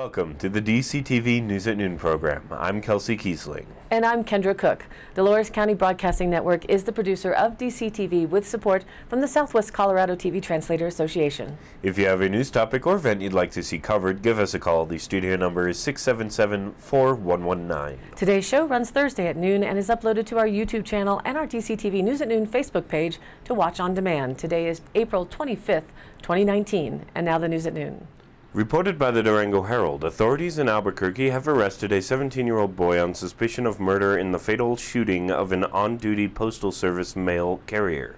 Welcome to the DCTV News at Noon program. I'm Kelsey Kiesling. And I'm Kendra Cook. Dolores County Broadcasting Network is the producer of DCTV with support from the Southwest Colorado TV Translator Association. If you have a news topic or event you'd like to see covered, give us a call. The studio number is 677-4119. Today's show runs Thursday at noon and is uploaded to our YouTube channel and our DCTV News at Noon Facebook page to watch on demand. Today is April 25th, 2019. And now the News at Noon. Reported by the Durango Herald, authorities in Albuquerque have arrested a 17-year-old boy on suspicion of murder in the fatal shooting of an on-duty Postal Service mail carrier.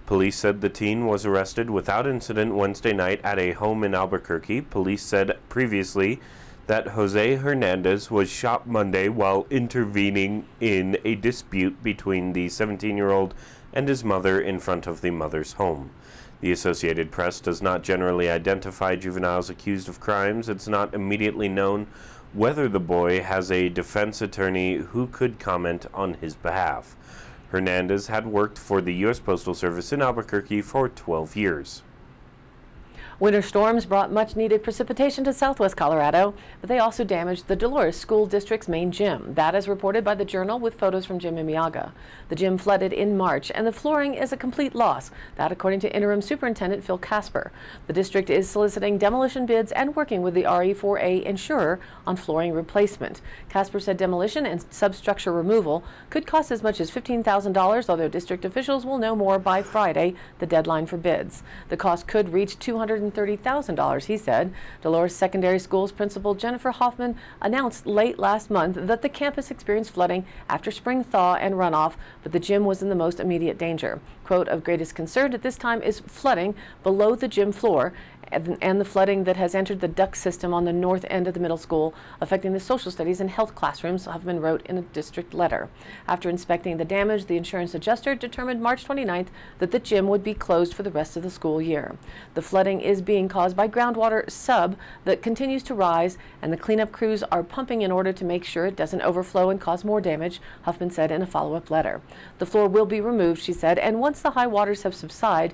Police said the teen was arrested without incident Wednesday night at a home in Albuquerque. Police said previously that Jose Hernandez was shot Monday while intervening in a dispute between the 17-year-old and his mother in front of the mother's home. The Associated Press does not generally identify juveniles accused of crimes. It's not immediately known whether the boy has a defense attorney who could comment on his behalf. Hernandez had worked for the U.S. Postal Service in Albuquerque for 12 years. Winter storms brought much-needed precipitation to southwest Colorado, but they also damaged the Dolores School District's main gym. That is reported by the Journal with photos from Jim Imiaga. The gym flooded in March, and the flooring is a complete loss. That according to Interim Superintendent Phil Casper. The district is soliciting demolition bids and working with the RE4A insurer on flooring replacement. Casper said demolition and substructure removal could cost as much as $15,000, although district officials will know more by Friday, the deadline for bids. The cost could reach $230,000, he said. Dolores Secondary School's principal Jennifer Hoffman announced late last month that the campus experienced flooding after spring thaw and runoff, but the gym was in the most immediate danger. Quote, of greatest concern at this time is flooding below the gym floor and the flooding that has entered the duct system on the north end of the middle school, affecting the social studies and health classrooms, Huffman wrote in a district letter. After inspecting the damage, the insurance adjuster determined March 29th that the gym would be closed for the rest of the school year. The flooding is being caused by groundwater sub that continues to rise, and the cleanup crews are pumping in order to make sure it doesn't overflow and cause more damage, Huffman said in a follow-up letter. The floor will be removed, she said, and once the high waters have subside,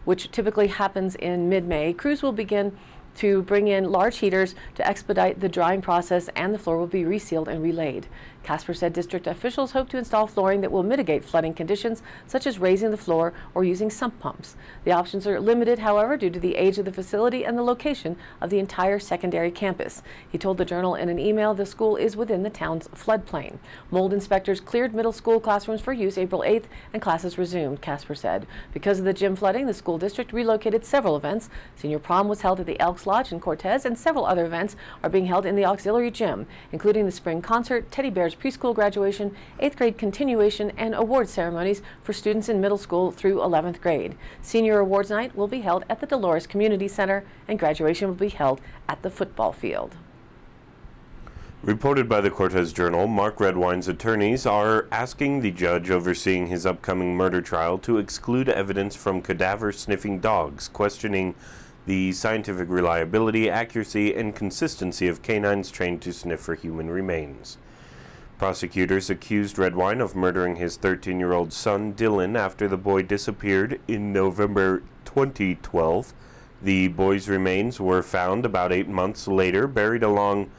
which typically happens in mid-May, crews will begin to bring in large heaters to expedite the drying process, and the floor will be resealed and relaid. Casper said district officials hope to install flooring that will mitigate flooding conditions, such as raising the floor or using sump pumps. The options are limited, however, due to the age of the facility and the location of the entire secondary campus. He told the Journal in an email the school is within the town's floodplain. Mold inspectors cleared middle school classrooms for use April 8th, and classes resumed, Casper said. Because of the gym flooding, the school district relocated several events. Senior prom was held at the Elks Lodge in Cortez, and several other events are being held in the auxiliary gym, including the spring concert, Teddy Bear's preschool graduation, 8th grade continuation, and award ceremonies for students in middle school through 11th grade. Senior awards night will be held at the Dolores Community Center, and graduation will be held at the football field. Reported by the Cortez Journal, Mark Redwine's attorneys are asking the judge overseeing his upcoming murder trial to exclude evidence from cadaver-sniffing dogs, questioning the scientific reliability, accuracy, and consistency of canines trained to sniff for human remains. Prosecutors accused Redwine of murdering his 13-year-old son, Dylan, after the boy disappeared in November 2012. The boy's remains were found about 8 months later, buried along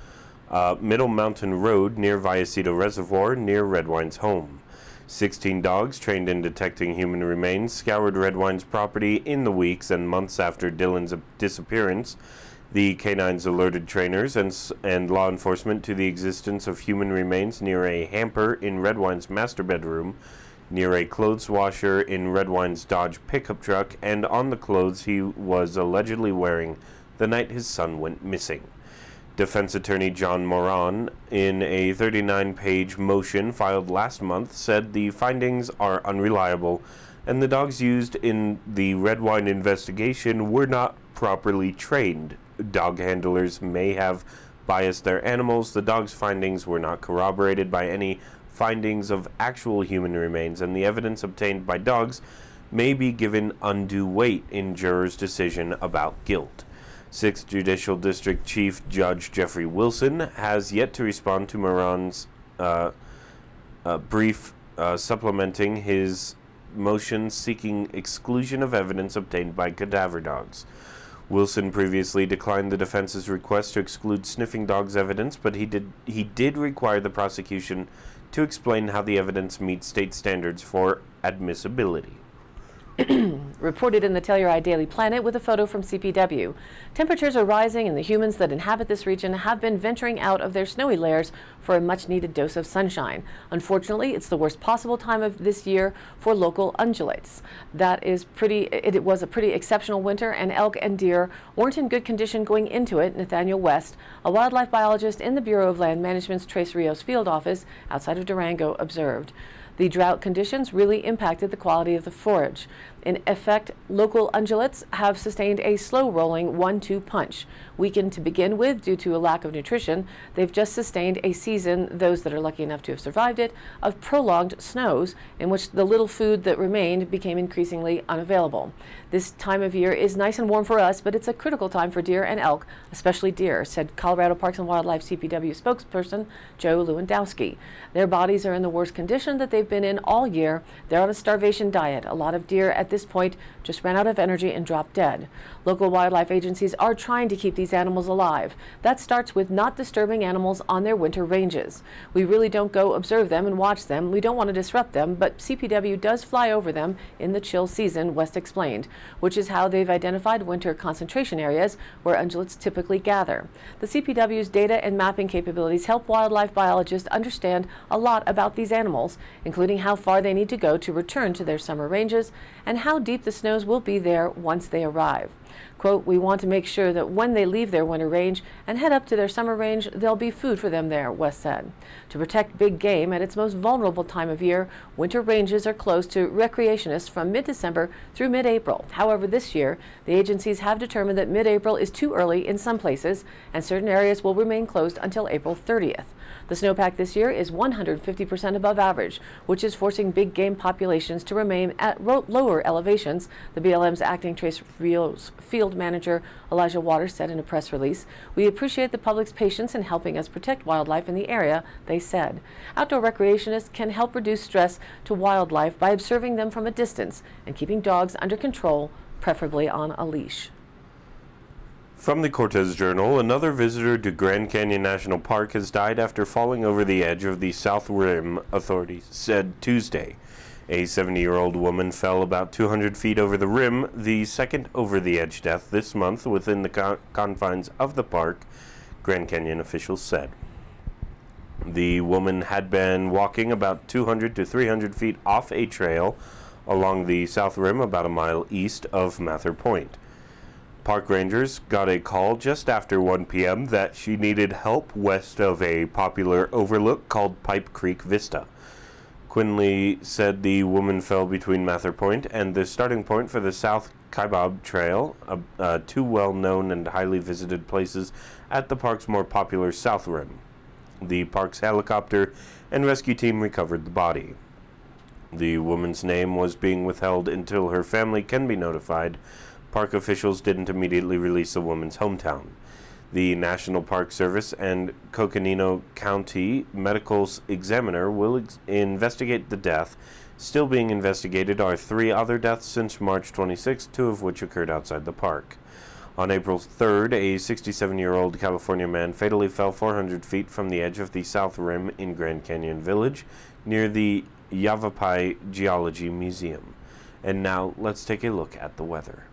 Middle Mountain Road near Vallecito Reservoir, near Redwine's home. 16 dogs trained in detecting human remains scoured Redwine's property in the weeks and months after Dylan's disappearance. The canines alerted trainers and law enforcement to the existence of human remains near a hamper in Redwine's master bedroom, near a clothes washer in Redwine's Dodge pickup truck, and on the clothes he was allegedly wearing the night his son went missing. Defense attorney John Moran, in a 39-page motion filed last month, said the findings are unreliable and the dogs used in the Redwine investigation were not properly trained. Dog handlers may have biased their animals. The dog's findings were not corroborated by any findings of actual human remains, and the evidence obtained by dogs may be given undue weight in jurors' decision about guilt. 6th Judicial District Chief Judge Jeffrey Wilson has yet to respond to Moran's brief supplementing his motion seeking exclusion of evidence obtained by cadaver dogs. Wilson previously declined the defense's request to exclude sniffing dogs evidence, but he did require the prosecution to explain how the evidence meets state standards for admissibility. Reported in the Telluride Daily Planet with a photo from CPW. Temperatures are rising and the humans that inhabit this region have been venturing out of their snowy lairs for a much-needed dose of sunshine. Unfortunately, it's the worst possible time of this year for local ungulates. It was a pretty exceptional winter, and elk and deer weren't in good condition going into it, Nathaniel West, a wildlife biologist in the Bureau of Land Management's Tres Rios field office outside of Durango, observed. The drought conditions really impacted the quality of the forage. In effect, local ungulates have sustained a slow-rolling 1-2 punch. Weakened to begin with due to a lack of nutrition, they've just sustained a season, those that are lucky enough to have survived it, of prolonged snows in which the little food that remained became increasingly unavailable. This time of year is nice and warm for us, but it's a critical time for deer and elk, especially deer, said Colorado Parks and Wildlife CPW spokesperson Joe Lewandowski. Their bodies are in the worst condition that they've been in all year. They're on a starvation diet. A lot of deer at this point just ran out of energy and dropped dead. Local wildlife agencies are trying to keep these animals alive. That starts with not disturbing animals on their winter ranges. We really don't go observe them and watch them. We don't want to disrupt them, but CPW does fly over them in the chill season, West explained, which is how they've identified winter concentration areas where ungulates typically gather. The CPW's data and mapping capabilities help wildlife biologists understand a lot about these animals, including how far they need to go to return to their summer ranges and how deep the snows will be there once they arrive. Quote, "We want to make sure that when they leave their winter range and head up to their summer range, there'll be food for them there," West said. To protect big game at its most vulnerable time of year, winter ranges are closed to recreationists from mid-December through mid-April. However, this year, the agencies have determined that mid-April is too early in some places, and certain areas will remain closed until April 30th. The snowpack this year is 150% above average, which is forcing big game populations to remain at lower elevations, the BLM's acting Tres Rios field manager Elijah Waters said in a press release. "We appreciate the public's patience in helping us protect wildlife in the area," they said. Outdoor recreationists can help reduce stress to wildlife by observing them from a distance and keeping dogs under control, preferably on a leash. From the Cortez Journal, another visitor to Grand Canyon National Park has died after falling over the edge of the South Rim, authorities said Tuesday. A 70-year-old woman fell about 200 feet over the rim, the second over-the-edge death this month within the confines of the park, Grand Canyon officials said. The woman had been walking about 200 to 300 feet off a trail along the South Rim about a mile east of Mather Point. Park rangers got a call just after 1 p.m. that she needed help west of a popular overlook called Pipe Creek Vista. Quinley said the woman fell between Mather Point and the starting point for the South Kaibab Trail, two well-known and highly visited places at the park's more popular South Rim. The park's helicopter and rescue team recovered the body. The woman's name was being withheld until her family can be notified. Park officials didn't immediately release the woman's hometown. The National Park Service and Coconino County Medical's examiner will investigate the death. Still being investigated are 3 other deaths since March 26, 2 of which occurred outside the park. On April 3rd, a 67-year-old California man fatally fell 400 feet from the edge of the South Rim in Grand Canyon Village near the Yavapai Geology Museum. And now let's take a look at the weather.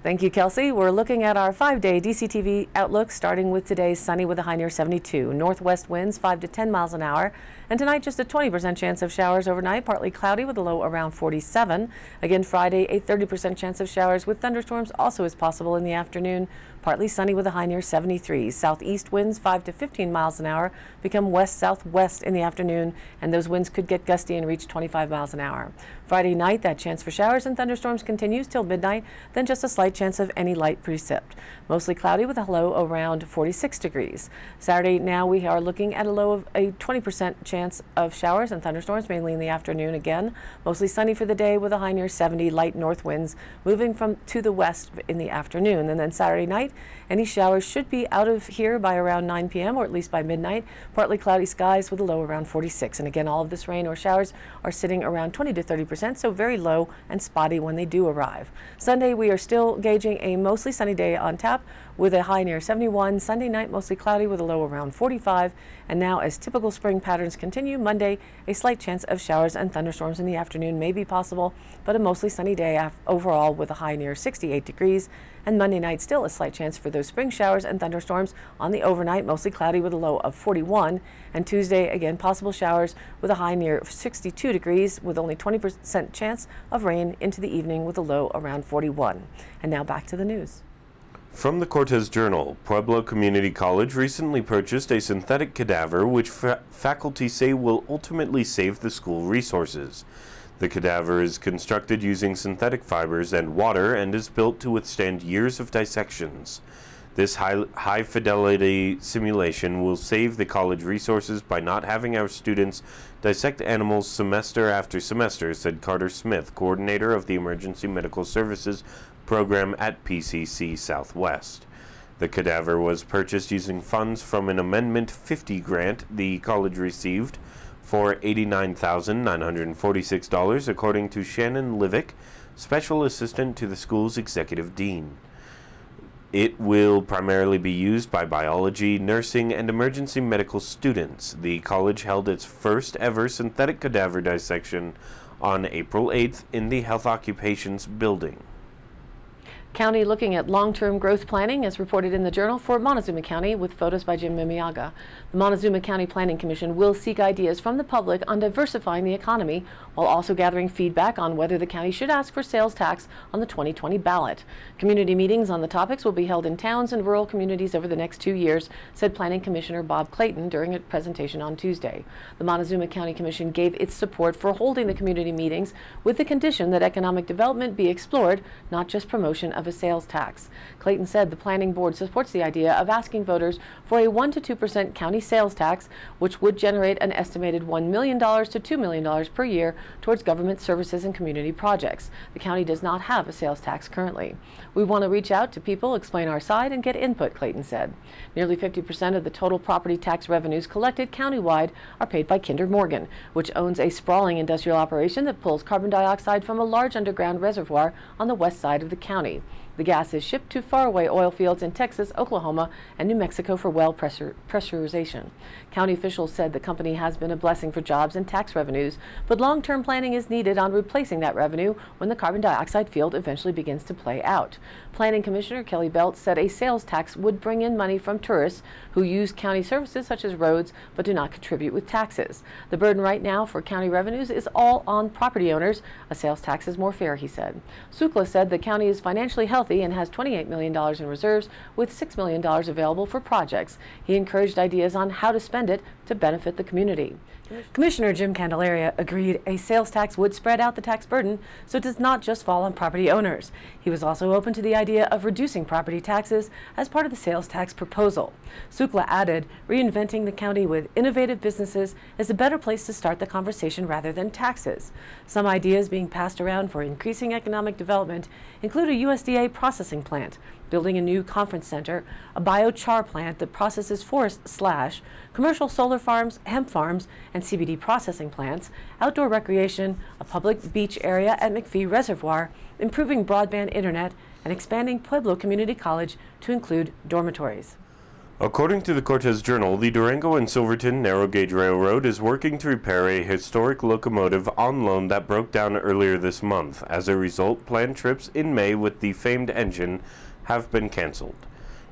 Thank you, Kelsey. We're looking at our 5-day DCTV outlook, starting with today's sunny with a high near 72. Northwest winds 5 to 10 miles an hour. And tonight, just a 20% chance of showers overnight, partly cloudy with a low around 47. Again, Friday, a 30% chance of showers with thunderstorms also is possible in the afternoon. Partly sunny with a high near 73. Southeast winds 5 to 15 miles an hour become west-southwest in the afternoon, and those winds could get gusty and reach 25 miles an hour. Friday night, that chance for showers and thunderstorms continues till midnight, then just a slight chance of any light precip. Mostly cloudy with a low around 46 degrees. Saturday, now we are looking at a low of a 20% chance of showers and thunderstorms, mainly in the afternoon again. Mostly sunny for the day with a high near 70, light north winds moving from to the west in the afternoon. And then Saturday night, night. Any showers should be out of here by around 9 p.m. or at least by midnight. Partly cloudy skies with a low around 46. And again, all of this rain or showers are sitting around 20 to 30%, so very low and spotty when they do arrive. Sunday, we are still gauging a mostly sunny day on tap with a high near 71. Sunday night, mostly cloudy with a low around 45. And now, as typical spring patterns continue, Monday, a slight chance of showers and thunderstorms in the afternoon may be possible, but a mostly sunny day overall with a high near 68 degrees. And Monday night, still a slight chance for those spring showers and thunderstorms on the overnight, mostly cloudy with a low of 41. And Tuesday, again, possible showers with a high near 62 degrees with only 20% chance of rain into the evening with a low around 41. And now back to the news. From the Cortez Journal, Pueblo Community College recently purchased a synthetic cadaver which faculty say will ultimately save the school resources. The cadaver is constructed using synthetic fibers and water and is built to withstand years of dissections. This high-fidelity simulation will save the college resources by not having our students dissect animals semester after semester, said Carter Smith, coordinator of the Emergency Medical Services program at PCC Southwest. The cadaver was purchased using funds from an Amendment 50 grant the college received for $89,946, according to Shannon Livick, special assistant to the school's executive dean. It will primarily be used by biology, nursing, and emergency medical students. The college held its first ever synthetic cadaver dissection on April 8th in the Health Occupations building. County looking at long-term growth planning, as reported in the Journal, for Montezuma County, with photos by Jim Mimiaga. The Montezuma County Planning Commission will seek ideas from the public on diversifying the economy, while also gathering feedback on whether the county should ask for sales tax on the 2020 ballot. Community meetings on the topics will be held in towns and rural communities over the next 2 years, said Planning Commissioner Bob Clayton during a presentation on Tuesday. The Montezuma County Commission gave its support for holding the community meetings with the condition that economic development be explored, not just promotion of a sales tax. Clayton said the planning board supports the idea of asking voters for a 1 to 2% county sales tax, which would generate an estimated $1 million to $2 million per year towards government services and community projects. The county does not have a sales tax currently. We want to reach out to people, explain our side, and get input, Clayton said. Nearly 50% of the total property tax revenues collected countywide are paid by Kinder Morgan, which owns a sprawling industrial operation that pulls carbon dioxide from a large underground reservoir on the west side of the county. The gas is shipped to faraway oil fields in Texas, Oklahoma, and New Mexico for well pressurization. County officials said the company has been a blessing for jobs and tax revenues, but long-term planning is needed on replacing that revenue when the carbon dioxide field eventually begins to play out. Planning Commissioner Kelly Belt said a sales tax would bring in money from tourists who use county services such as roads but do not contribute with taxes. The burden right now for county revenues is all on property owners. A sales tax is more fair, he said. Sukla said the county is financially healthy and has $28 million in reserves, with $6 million available for projects. He encouraged ideas on how to spend it to benefit the community. Commissioner Jim Candelaria agreed a sales tax would spread out the tax burden so it does not just fall on property owners. He was also open to the idea of reducing property taxes as part of the sales tax proposal. Sukla added, reinventing the county with innovative businesses is a better place to start the conversation rather than taxes. Some ideas being passed around for increasing economic development include a USDA processing plant, building a new conference center, a biochar plant that processes forest slash, commercial solar farms, hemp farms, and CBD processing plants, outdoor recreation, a public beach area at McPhee Reservoir, improving broadband internet, and expanding Pueblo Community College to include dormitories. According to the Cortez Journal, the Durango and Silverton Narrow Gauge Railroad is working to repair a historic locomotive on loan that broke down earlier this month. As a result, planned trips in May with the famed engine have been canceled.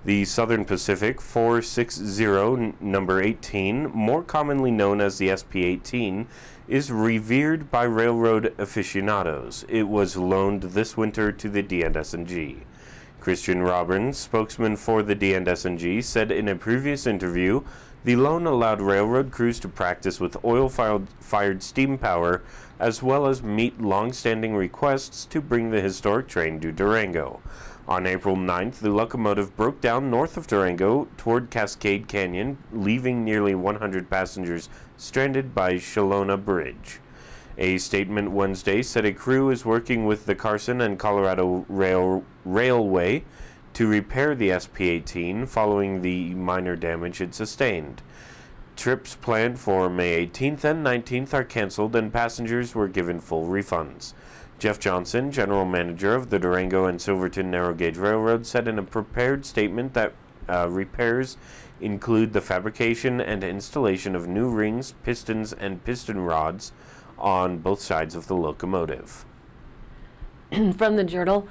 The Southern Pacific 460 number 18, more commonly known as the SP-18, is revered by railroad aficionados. It was loaned this winter to the D&S&G. Christian Robbins, spokesman for the D&S&G, said in a previous interview, the loan allowed railroad crews to practice with oil-fired steam power, as well as meet long-standing requests to bring the historic train to Durango. On April 9th, the locomotive broke down north of Durango toward Cascade Canyon, leaving nearly 100 passengers stranded by Shalona Bridge. A statement Wednesday said a crew is working with the Carson and Colorado Railway to repair the SP-18 following the minor damage it sustained. Trips planned for May 18th and 19th are canceled and passengers were given full refunds. Jeff Johnson, general manager of the Durango and Silverton Narrow Gauge Railroad, said in a prepared statement that repairs include the fabrication and installation of new rings, pistons, and piston rods on both sides of the locomotive. From the Journal,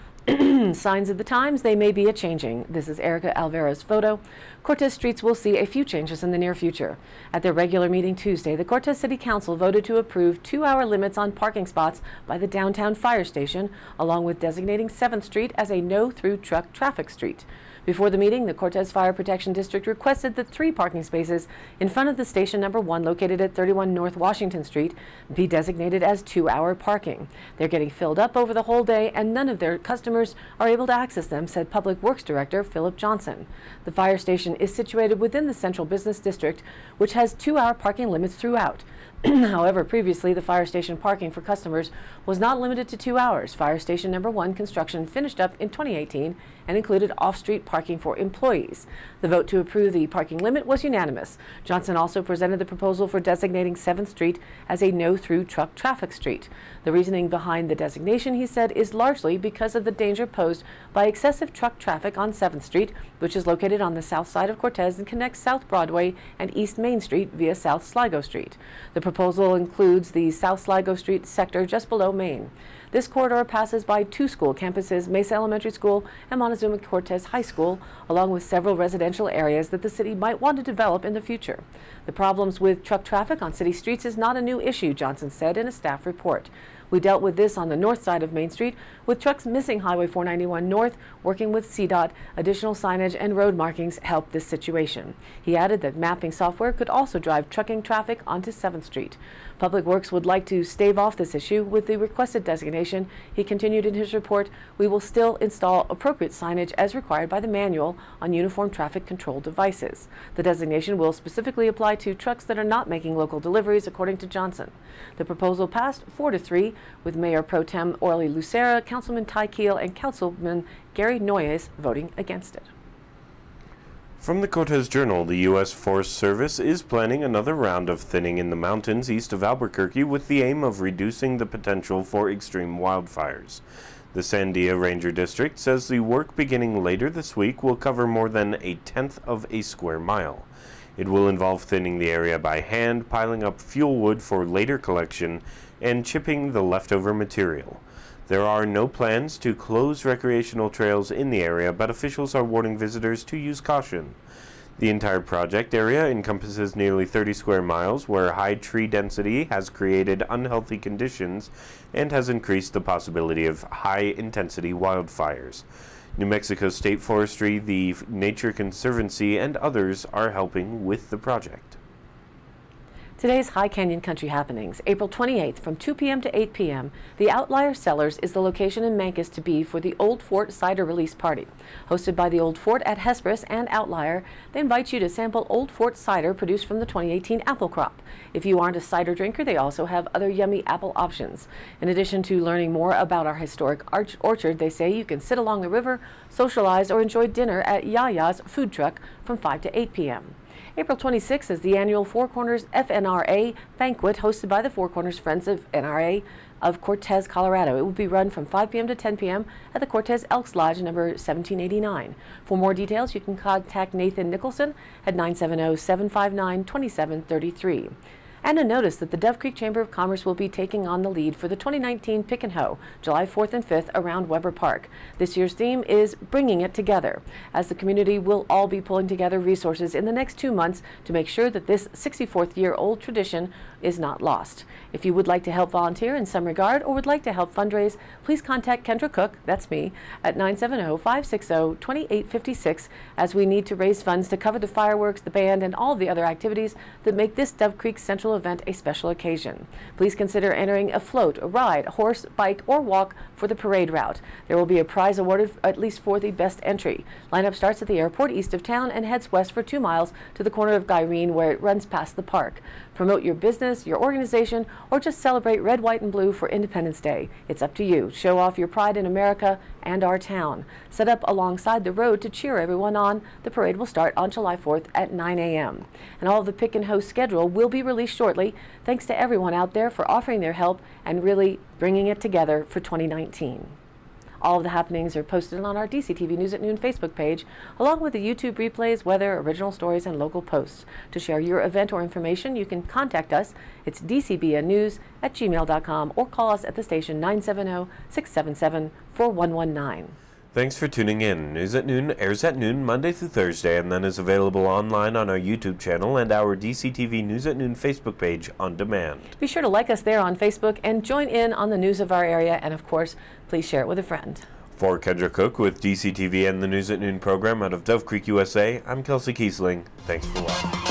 signs of the times, they may be a-changing. This is Erica Alvara's photo. Cortez streets will see a few changes in the near future. At their regular meeting Tuesday, the Cortez City Council voted to approve 2-hour limits on parking spots by the downtown fire station, along with designating 7th Street as a no-through truck traffic street. Before the meeting, the Cortez Fire Protection District requested that 3 parking spaces in front of the station number 1, located at 31 North Washington Street, be designated as 2-hour parking. They're getting filled up over the whole day, and none of their customers are able to access them, said Public Works Director Philip Johnson. The fire station is situated within the Central Business District, which has 2-hour parking limits throughout. However, previously, the fire station parking for customers was not limited to 2 hours. Fire station number 1 construction finished up in 2018 and included off-street parking for employees. The vote to approve the parking limit was unanimous. Johnson also presented the proposal for designating 7th Street as a no-through truck traffic street. The reasoning behind the designation, he said, is largely because of the danger posed by excessive truck traffic on 7th Street, which is located on the south side of Cortez and connects South Broadway and East Main Street via South Sligo Street. The proposal includes the South Sligo Street sector just below Main. This corridor passes by 2 school campuses, Mesa Elementary School and Montezuma Cortez High School, along with several residential areas that the city might want to develop in the future. The problems with truck traffic on city streets is not a new issue, Johnson said in a staff report. We dealt with this on the north side of Main Street with trucks missing Highway 491 North. Working with CDOT, additional signage and road markings helped this situation. He added that mapping software could also drive trucking traffic onto 7th Street. Public Works would like to stave off this issue with the requested designation. He continued in his report, we will still install appropriate signage as required by the manual on uniform traffic control devices. The designation will specifically apply to trucks that are not making local deliveries, according to Johnson. The proposal passed 4-3 with Mayor Pro Tem Orly Lucera, Councilman Ty Keel, and Councilman Gary Noyes voting against it. From the Cortez Journal, the U.S. Forest Service is planning another round of thinning in the mountains east of Albuquerque with the aim of reducing the potential for extreme wildfires. The Sandia Ranger District says the work beginning later this week will cover more than 1/10 of a square mile. It will involve thinning the area by hand, piling up fuel wood for later collection, and chipping the leftover material. There are no plans to close recreational trails in the area, but officials are warning visitors to use caution. The entire project area encompasses nearly 30 square miles where high tree density has created unhealthy conditions and has increased the possibility of high-intensity wildfires. New Mexico State Forestry, the Nature Conservancy, and others are helping with the project. Today's High Canyon Country happenings. April 28th from 2 p.m. to 8 p.m., the Outlier Cellars is the location in Mancos to be for the Old Fort Cider Release Party. Hosted by the Old Fort at Hesperus and Outlier, they invite you to sample Old Fort cider produced from the 2018 apple crop. If you aren't a cider drinker, they also have other yummy apple options. In addition to learning more about our historic orchard, they say you can sit along the river, socialize, or enjoy dinner at Yaya's food truck from 5 to 8 p.m. April 26th is the annual Four Corners FNRA banquet hosted by the Four Corners Friends of NRA of Cortez, Colorado. It will be run from 5 p.m. to 10 p.m. at the Cortez Elks Lodge, number 1789. For more details, you can contact Nathan Nicholson at 970-759-2733. And a notice that the Dove Creek Chamber of Commerce will be taking on the lead for the 2019 Pick and Hoe, July 4th and 5th around Weber Park. This year's theme is Bringing It Together, as the community will all be pulling together resources in the next 2 months to make sure that this 64th-year-old tradition is not lost. If you would like to help volunteer in some regard or would like to help fundraise, please contact Kendra Cook, that's me, at 970-560-2856, as we need to raise funds to cover the fireworks, the band, and all the other activities that make this Dove Creek Central event a special occasion. Please consider entering a float, a ride, a horse, bike, or walk for the parade route. There will be a prize awarded at least for the best entry. Lineup starts at the airport east of town and heads west for 2 miles to the corner of Gyrene, where it runs past the park. Promote your business, your organization, or just celebrate red, white, and blue for Independence Day. It's up to you. Show off your pride in America and our town. Set up alongside the road to cheer everyone on. The parade will start on July 4th at 9 a.m. And all of the pick and host schedule will be released shortly. Thanks to everyone out there for offering their help and really bringing it together for 2019. All of the happenings are posted on our DCTV News at Noon Facebook page, along with the YouTube replays, weather, original stories, and local posts. To share your event or information, you can contact us. It's dcbnnews@gmail.com or call us at the station 970-677-4119. Thanks for tuning in. News at Noon airs at noon Monday through Thursday and then is available online on our YouTube channel and our DCTV News at Noon Facebook page on demand. Be sure to like us there on Facebook and join in on the news of our area, and of course, please share it with a friend. For Kendra Cook with DCTV and the News at Noon program out of Dove Creek, USA, I'm Kelsey Kiesling. Thanks for watching.